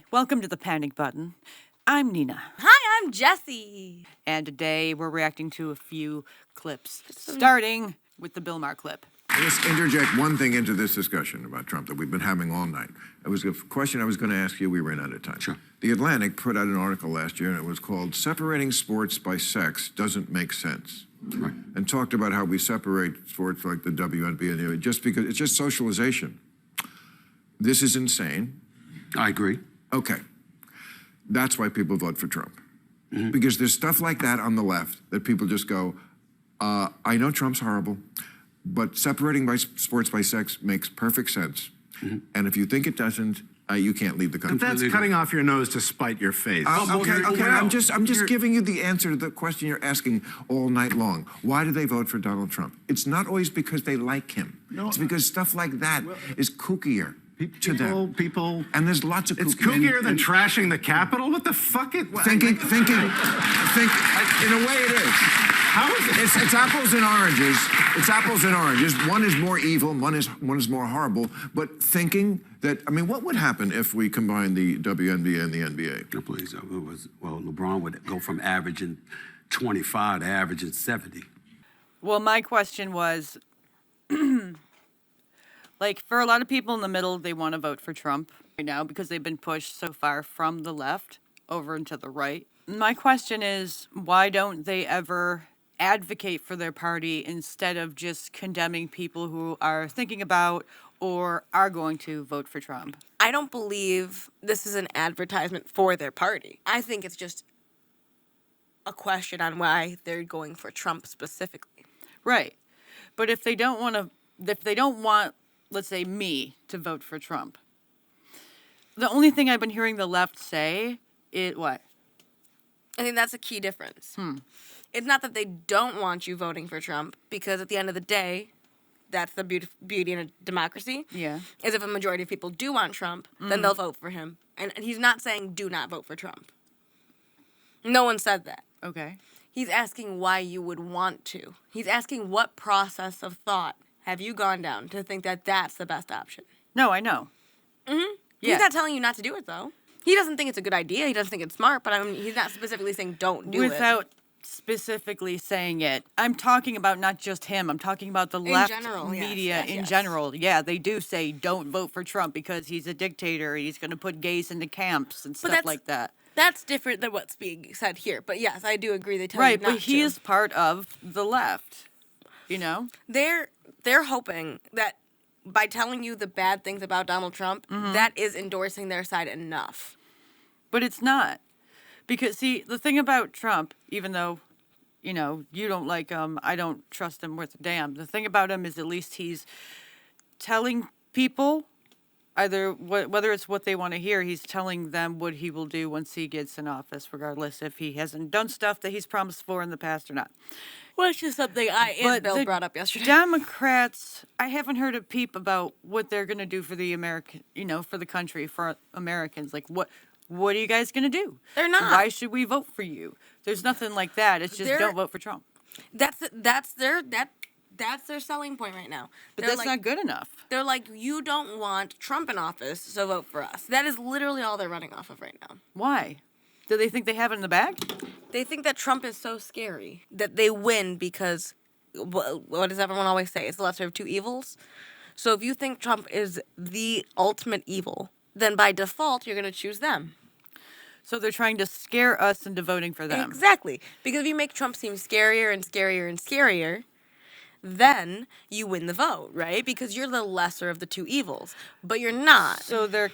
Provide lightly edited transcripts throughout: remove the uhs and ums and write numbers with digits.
Welcome to the Panic Button. I'm Nina. Hi, I'm Jessie. And today we're reacting to a few clips, starting with the Bill Maher clip. Let's interject one thing into this discussion about Trump that we've been having all night. It was a question I was going to ask you. We ran out of time. Sure. The Atlantic put out an article last year, and it was called "Separating Sports by Sex Doesn't Make Sense." Right. And talked about how we separate sports like the WNBA and the just because it's just socialization. This is insane. I agree. Okay. That's why people vote for Trump. Because there's stuff like that on the left that people just go, I know Trump's horrible, but separating by sports by sex makes perfect sense. And if you think it doesn't, you can't leave the country. But that's cutting off your nose to spite your face. Okay. I'm just giving you the answer to the question you're asking all night long. Why do they vote for Donald Trump? It's not always because they like him. No. It's because stuff like that is kookier to them. People, and there's lots of it's kooky. kookier than trashing the Capitol. What the fuck? Thinking. In a way, it is. How is it? It's apples and oranges. It's apples and oranges. One is more evil. One is more horrible. But thinking that, I mean, what would happen if we combined the WNBA and the NBA? No, please. LeBron would go from averaging 25 to averaging 70. Well, my question was, like, for a lot of people in the middle, they want to vote for Trump right now because they've been pushed so far from the left over into the right. My question is, why don't they ever advocate for their party instead of just condemning people who are thinking about or are going to vote for Trump? I don't believe this is an advertisement for their party. I think it's just a question on why they're going for Trump specifically. Right. But if they don't want, let's say, me to vote for Trump, the only thing I've been hearing the left say is what? I think that's a key difference. It's not that they don't want you voting for Trump, because at the end of the day, that's the beauty in a democracy. Yeah. Is if a majority of people do want Trump, then they'll vote for him. And he's not saying do not vote for Trump. No one said that. Okay. He's asking why you would want to. He's asking what process of thought have you gone down to think that that's the best option. No, I know. Yeah. He's not telling you not to do it, though. He doesn't think it's a good idea. He doesn't think it's smart, but I mean, he's not specifically saying don't do it. Without specifically saying it. I'm talking about not just him. I'm talking about the left general, media in general. Yeah, they do say don't vote for Trump because he's a dictator. He's going to put gays into camps and stuff like that. That's different than what's being said here. But yes, I do agree. They tell you not to. Right, but he is part of the left. You know? They're hoping that by telling you the bad things about Donald Trump, that is endorsing their side enough. But it's not. Because, see, the thing about Trump, even though, you know, you don't like him, I don't trust him worth a damn. The thing about him is at least he's telling people, either whether it's what they want to hear, he's telling them what he will do once he gets in office, regardless if he hasn't done stuff that he's promised for in the past or not. Which is something Bill brought up yesterday. Democrats, I haven't heard a peep about what they're going to do for the American, for the country, for Americans. Like, what are you guys going to do? They're not. Why should we vote for you? There's nothing like that. It's just don't vote for Trump. That's their selling point right now. But that's not good enough. They're like, you don't want Trump in office, so vote for us. That is literally all they're running off of right now. Why? Do they think they have it in the bag? They think that Trump is so scary that they win because, what does everyone always say? It's the lesser of two evils. So if you think Trump is the ultimate evil, then by default, you're going to choose them. So they're trying to scare us into voting for them. Exactly. Because if you make Trump seem scarier and scarier and scarier, then you win the vote, right? Because you're the lesser of the two evils. But you're not. So they're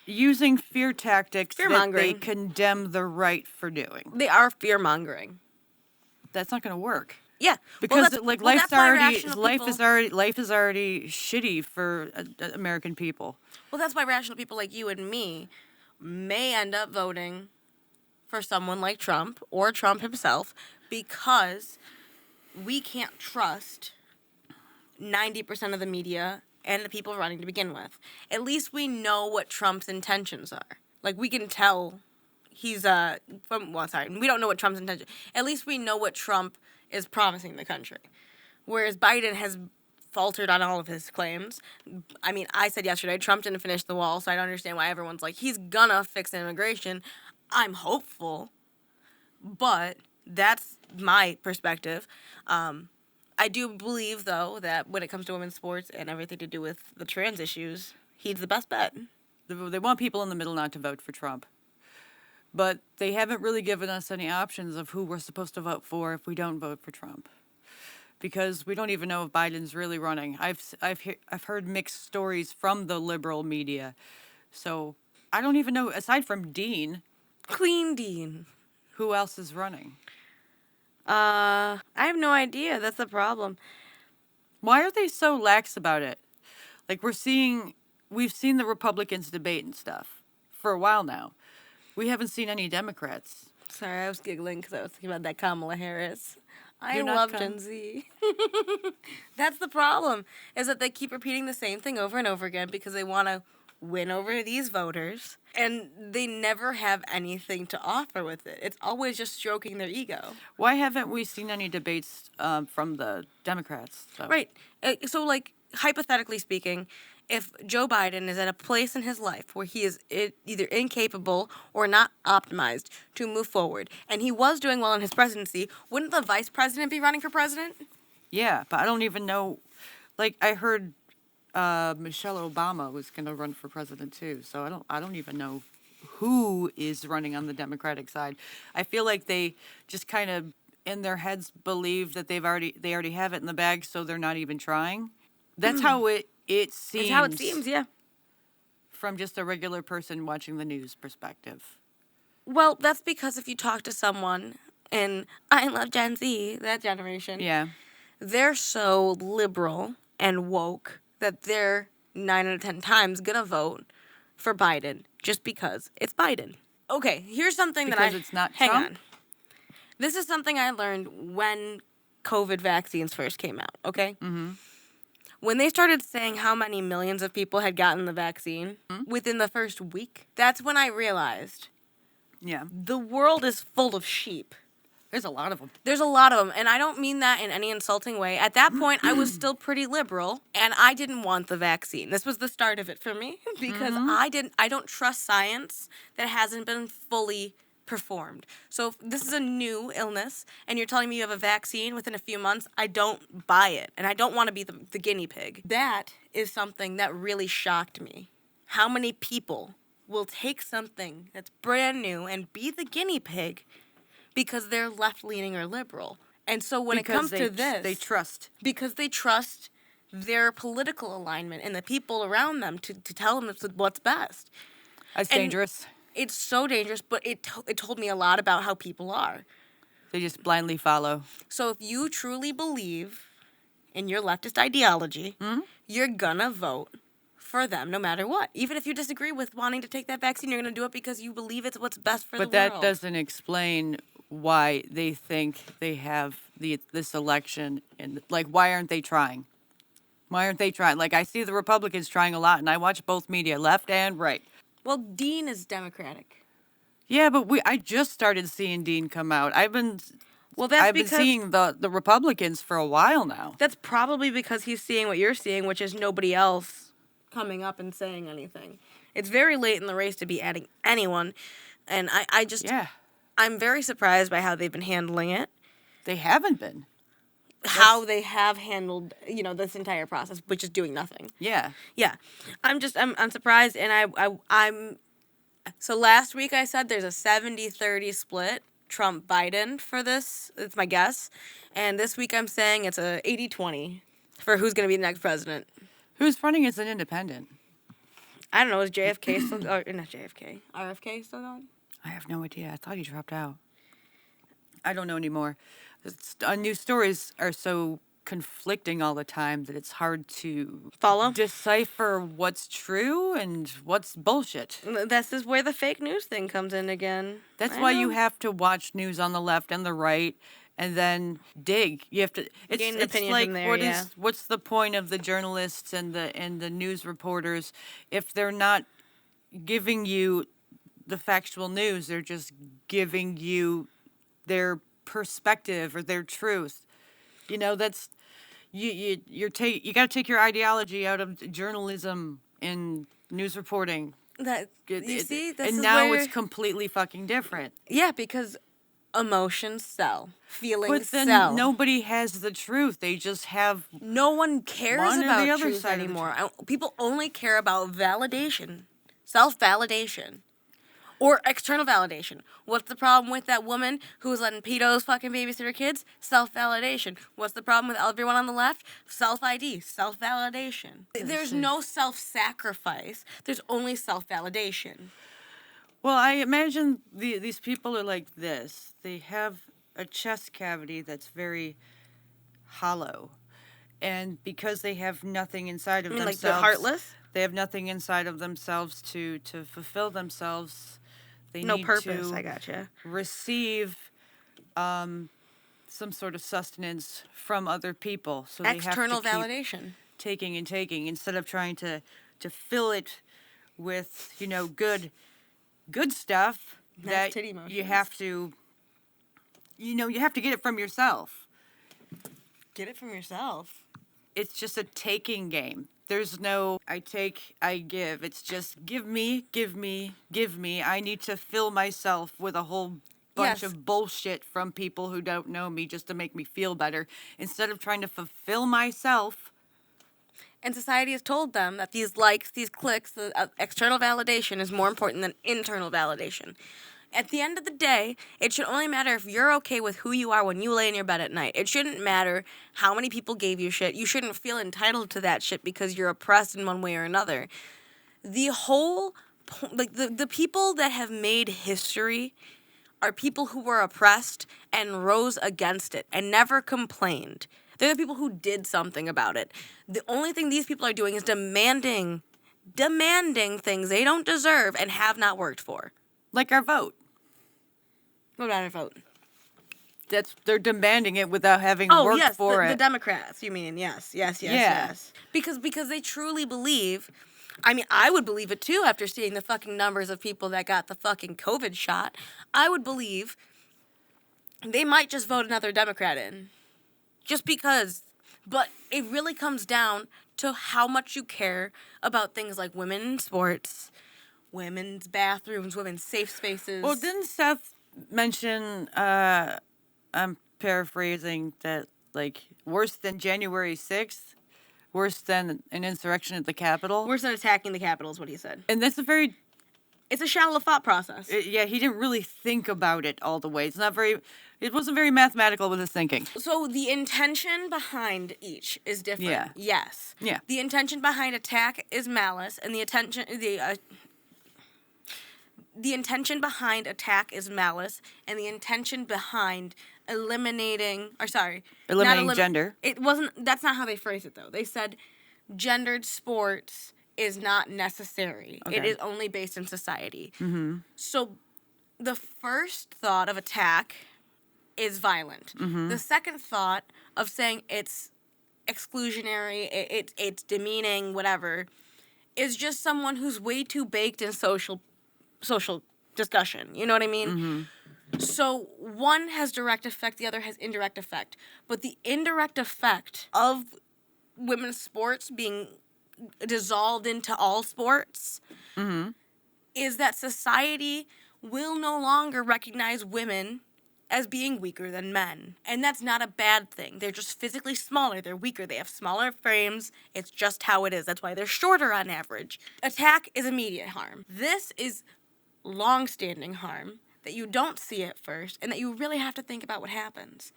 using fear tactics that they condemn the right for doing. They are fear-mongering. That's not going to work. Yeah, because life is already shitty for American people. Well, that's why rational people like you and me may end up voting for someone like Trump or Trump himself because we can't trust 90% of the media and the people running to begin with. At least we know what Trump's intentions are. Like, we can tell we don't know what Trump's intention. At least we know what Trump is promising the country. Whereas Biden has faltered on all of his claims. I mean, I said yesterday Trump didn't finish the wall, so I don't understand why everyone's like, he's gonna fix immigration. I'm hopeful, but that's my perspective. I do believe, though, that when it comes to women's sports and everything to do with the trans issues, he's the best bet. They want people in the middle not to vote for Trump. But they haven't really given us any options of who we're supposed to vote for if we don't vote for Trump. Because we don't even know if Biden's really running. I've heard mixed stories from the liberal media. So I don't even know, aside from Dean, Clean Dean. who else is running? I have no idea. That's the problem. Why are they so lax about it? Like we've seen the Republicans debate and stuff for a while now. We haven't seen any Democrats. Sorry, I was giggling because I was thinking about that Kamala Harris. I You're not love Gen Z. That's the problem, is that they keep repeating the same thing over and over again because they want to win over these voters, and they never have anything to offer with it. It's always just stroking their ego. Why haven't we seen any debates from the Democrats? Though? Right. So, like, hypothetically speaking, if Joe Biden is at a place in his life where he is either incapable or not optimized to move forward, and he was doing well in his presidency, wouldn't the vice president be running for president? Yeah, but I don't even know. Like I heard Michelle Obama was going to run for president too. So I don't even know who is running on the Democratic side. I feel like they just kind of in their heads believe that they already have it in the bag, so they're not even trying. That's how it seems. That's how it seems, yeah. From just a regular person watching the news perspective. Well, that's because if you talk to someone, and I love Gen Z, that generation, Yeah. they're so liberal and woke that they're 9 out of 10 times gonna vote for Biden just because it's Biden. Okay, here's something Because that it's not hang Trump? on. This is something I learned when COVID vaccines first came out, okay? Mm-hmm. When they started saying how many millions of people had gotten the vaccine within the first week, that's when I realized Yeah. the world is full of sheep. There's a lot of them. There's a lot of them, and I don't mean that in any insulting way. At that point, I was still pretty liberal, and I didn't want the vaccine. This was the start of it for me because I don't trust science that hasn't been fully performed. So if this is a new illness, and you're telling me you have a vaccine within a few months, I don't buy it, and I don't want to be the guinea pig. That is something that really shocked me. How many people will take something that's brand new and be the guinea pig because they're left-leaning or liberal. And so when it comes to this, they trust. because they trust their political alignment and the people around them to tell them what's best. That's And dangerous. It's so dangerous, but it told me a lot about how people are. They just blindly follow. So if you truly believe in your leftist ideology, you're gonna vote for them no matter what. Even if you disagree with wanting to take that vaccine, you're gonna do it because you believe it's what's best for the But world. that doesn't explain why they think they have this election. And like, why aren't they trying? Why aren't they trying? Like, I see the Republicans trying a lot, and I watch both media, left and right. Well, Dean is Democratic. Yeah, but I just started seeing Dean come out. I've been Because seeing the Republicans for a while now. that's probably because he's seeing what you're seeing, which is nobody else coming up and saying anything. It's very late in the race to be adding anyone, and I just Yeah, I'm very surprised by how they've been handling it, they haven't been. how they have handled this entire process, which is doing nothing. Yeah. Yeah, I'm surprised, and I'm. So last week I said there's a 70-30 split Trump-Biden for this. It's my guess. And this week I'm saying it's a 80-20 for who's going to be the next president. Who's running as an independent? I don't know. Is JFK still... or not JFK. RFK still going? I have no idea. I thought he dropped out. I don't know anymore. News stories are so conflicting all the time that it's hard to Follow? decipher what's true and what's bullshit. This is where the fake news thing comes in again. That's I why you know. have to watch news on the left and the right, and then dig. You have to. Gain an It's opinion like from there, what's the point of the journalists and the news reporters if they're not giving you the factual news? They're just giving you their perspective or their truth. you got to take your ideology out of journalism and news reporting. That you see, this and is now where, it's completely fucking different. yeah, because emotions sell, feelings But then sell. nobody has the truth. They just have No one cares one or the about other truth side of the anymore. People only care about validation, self-validation, or external validation. What's the problem with that woman who was letting pedos fucking babysit her kids? Self-validation. What's the problem with everyone on the left? Self-ID, self-validation. There's no self-sacrifice. There's only self-validation. Well, I imagine these people are like this. They have a chest cavity that's very hollow. And because they have nothing inside of I mean, like themselves. the heartless? They have nothing inside of themselves to fulfill themselves. They No need purpose, to I gotcha. receive some sort of sustenance from other people. So External they have to validation. keep taking and taking instead of trying to fill it with, good stuff Nice that titty you motions. have to you have to get it from yourself. Get it from yourself. It's just a taking game. There's no I take, I give. It's just give me, give me, give me. I need to fill myself with a whole bunch Yes. of bullshit from people who don't know me just to make me feel better instead of trying to fulfill myself. And society has told them that these likes, these clicks, the external validation is more important than internal validation. At the end of the day, it should only matter if you're okay with who you are when you lay in your bed at night. It shouldn't matter how many people gave you shit. You shouldn't feel entitled to that shit because you're oppressed in one way or another. The whole, the people that have made history are people who were oppressed and rose against it and never complained. They're the people who did something about it. The only thing these people are doing is demanding things they don't deserve and have not worked for. Like our vote. What about our vote? They're demanding it without having Oh, worked yes, for the it. Democrats, you mean. Yes. Yeah. Because they truly believe, I mean, I would believe it too after seeing the fucking numbers of people that got the fucking COVID shot. I would believe they might just vote another Democrat in. Just because. But it really comes down to how much you care about things like women in sports, women's bathrooms, women's safe spaces. Well, didn't Seth mention, I'm paraphrasing, that, worse than January 6th? Worse than an insurrection at the Capitol? Worse than attacking the Capitol is what he said. And that's It's a shallow thought process. he didn't really think about it all the way. It wasn't very mathematical with his thinking. So the intention behind each is different. Yeah. Yes. Yeah. The intention behind attack is malice, and the intention behind attack is malice, and the intention behind eliminating gender. It wasn't. That's not how they phrased it though. They said gendered sports is not necessary. It Okay. is only based in society. Mm-hmm. So the first thought of attack is violent. Mm-hmm. The second thought of saying it's exclusionary, it's demeaning, whatever, is just someone who's way too baked in social discussion. You know what I mean? Mm-hmm. So one has direct effect, the other has indirect effect. But the indirect effect of women's sports being dissolved into all sports Mm-hmm. is that society will no longer recognize women as being weaker than men. And that's not a bad thing. They're just physically smaller. They're weaker. They have smaller frames. It's just how it is. That's why they're shorter on average. Attack is immediate harm. This is long-standing harm that you don't see at first and that you really have to think about what happens.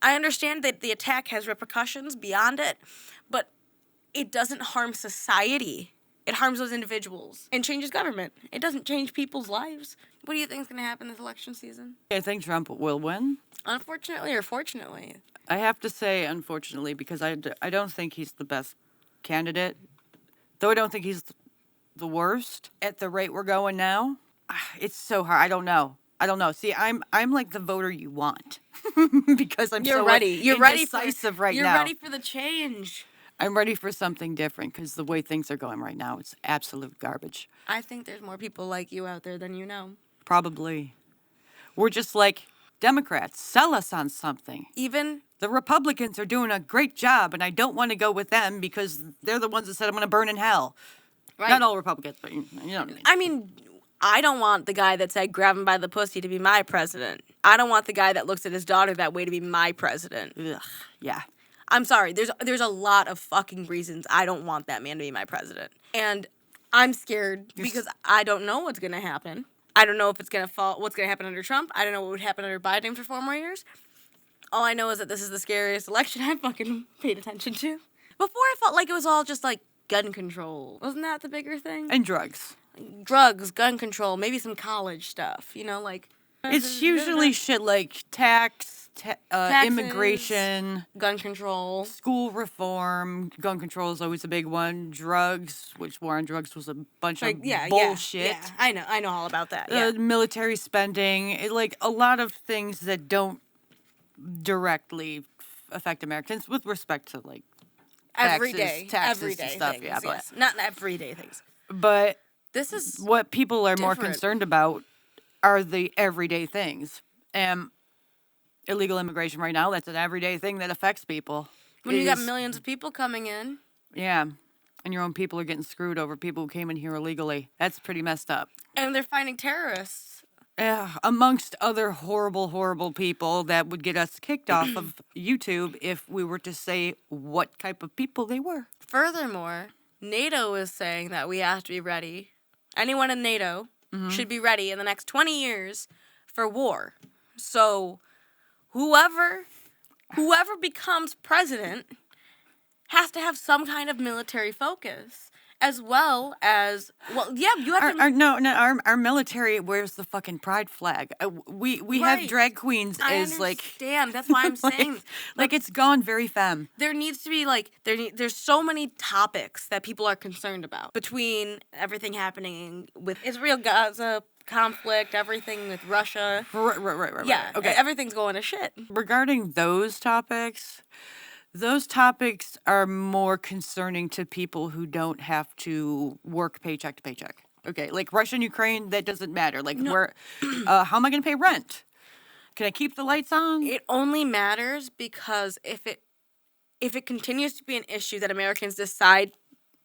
I understand that the attack has repercussions beyond it, but it doesn't harm society. It harms those individuals and changes government. It doesn't change people's lives. What do you think is going to happen this election season? I think Trump will win. Unfortunately or fortunately? I have to say, unfortunately, because I don't think he's the best candidate. Though I don't think he's the worst. At the rate we're going now, it's so hard. I don't know. See, I'm like the voter you want because I'm so ready. You're ready indecisive right You're now. ready for the change. I'm ready for something different because the way things are going right now, it's absolute garbage. I think there's more people like you out there than you know. Probably. We're just like Democrats. Sell us on something. Even The Republicans are doing a great job, and I don't want to go with them because they're the ones that said I'm going to burn in hell. Right. Not all Republicans, but you know what I mean. I mean, I don't want the guy that said grab him by the pussy to be my president. I don't want the guy that looks at his daughter that way to be my president. Ugh, yeah. I'm sorry. There's a lot of fucking reasons I don't want that man to be my president. And I'm scared because I don't know what's going to happen. I don't know if it's going to what's going to happen under Trump. I don't know what would happen under Biden for 4 more years. All I know is that this is the scariest election I've fucking paid attention to. Before, I felt like it was all just like gun control. Wasn't that the bigger thing? And drugs. Drugs, gun control, maybe some college stuff, you know, like... It's usually shit like taxes, immigration, gun control, school reform. Gun control is always a big one. Drugs, which war on drugs was a bunch of bullshit. Yeah, I know all about that. Yeah. Military spending, like a lot of things that don't directly affect Americans with respect to like taxes everyday and stuff. things, Yeah, yes. Not everyday things. but This is what people are more different. concerned about are the everyday things. Illegal immigration right now, that's an everyday thing that affects people. when you got millions of people coming in. Yeah. And your own people are getting screwed over people who came in here illegally. That's pretty messed up. And they're finding terrorists. Yeah, amongst other horrible, horrible people that would get us kicked off of YouTube if we were to say what type of people they were. Furthermore, NATO is saying that we have to be ready. Anyone in NATO should be ready in the next 20 years for war. So whoever becomes president has to have some kind of military focus. As well as, you have to... Our military wears the fucking pride flag. We have drag queens as like... Damn, that's why I'm saying... Like it's gone very femme. There needs to be like... There's so many topics that people are concerned about. Between everything happening with Israel-Gaza conflict, everything with Russia. Right. Yeah, Okay. everything's going to shit. Regarding those topics are more concerning to people who don't have to work paycheck to paycheck. Okay, like Russia and Ukraine, that doesn't matter. Like, how am I going to pay rent? Can I keep the lights on? It only matters because if it continues to be an issue that Americans decide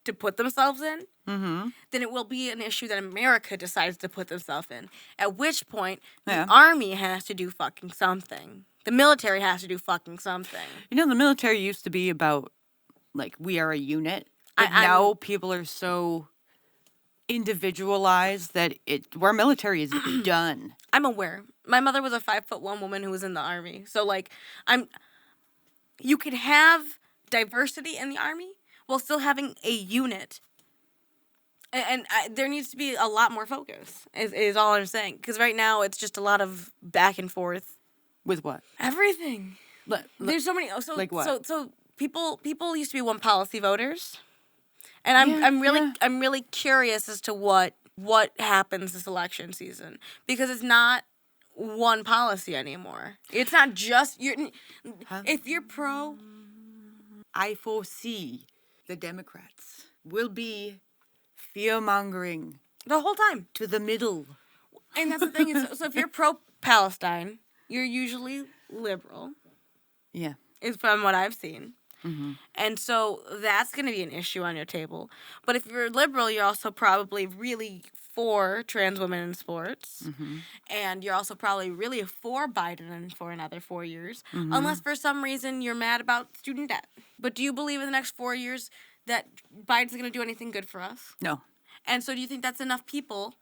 to put themselves in, then it will be an issue that America decides to put themselves in. At which point, the army has to do fucking something. The military has to do fucking something. You know, the military used to be about, like, we are a unit. But now people are so individualized that our military is done. I'm aware. My mother was a 5'1" woman who was in the army. So, like, you can have diversity in the army while still having a unit. And there needs to be a lot more focus, is all I'm saying. Because right now, it's just a lot of back and forth. With what? Everything. There's so many. So, like what? So people used to be one policy voters, and I'm really curious as to what happens this election season, because it's not one policy anymore. It's not just if you're pro. I foresee the Democrats will be fear-mongering The whole time. to the middle. And that's the thing is, so if you're pro-Palestine, you're usually liberal, Yeah. is from what I've seen. And so that's going to be an issue on your table. But if you're liberal, you're also probably really for trans women in sports. And you're also probably really for Biden for another 4 years. Unless for some reason you're mad about student debt. But do you believe in the next 4 years that Biden's going to do anything good for us? No. And so do you think that's enough people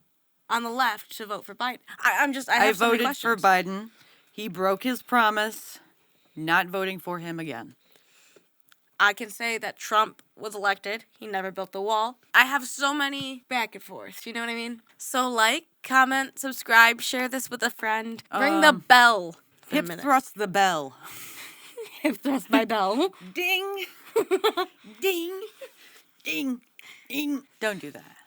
on the left to vote for Biden? I have so many voted questions. for Biden. He broke his promise, not voting for him again. I can say that Trump was elected. He never built the wall. I have so many back and forth. You know what I mean? So like, comment, subscribe, share this with a friend. Ring the bell. Hip thrust the bell. Hip thrust my bell. Ding. Ding. Ding. Ding. Don't do that.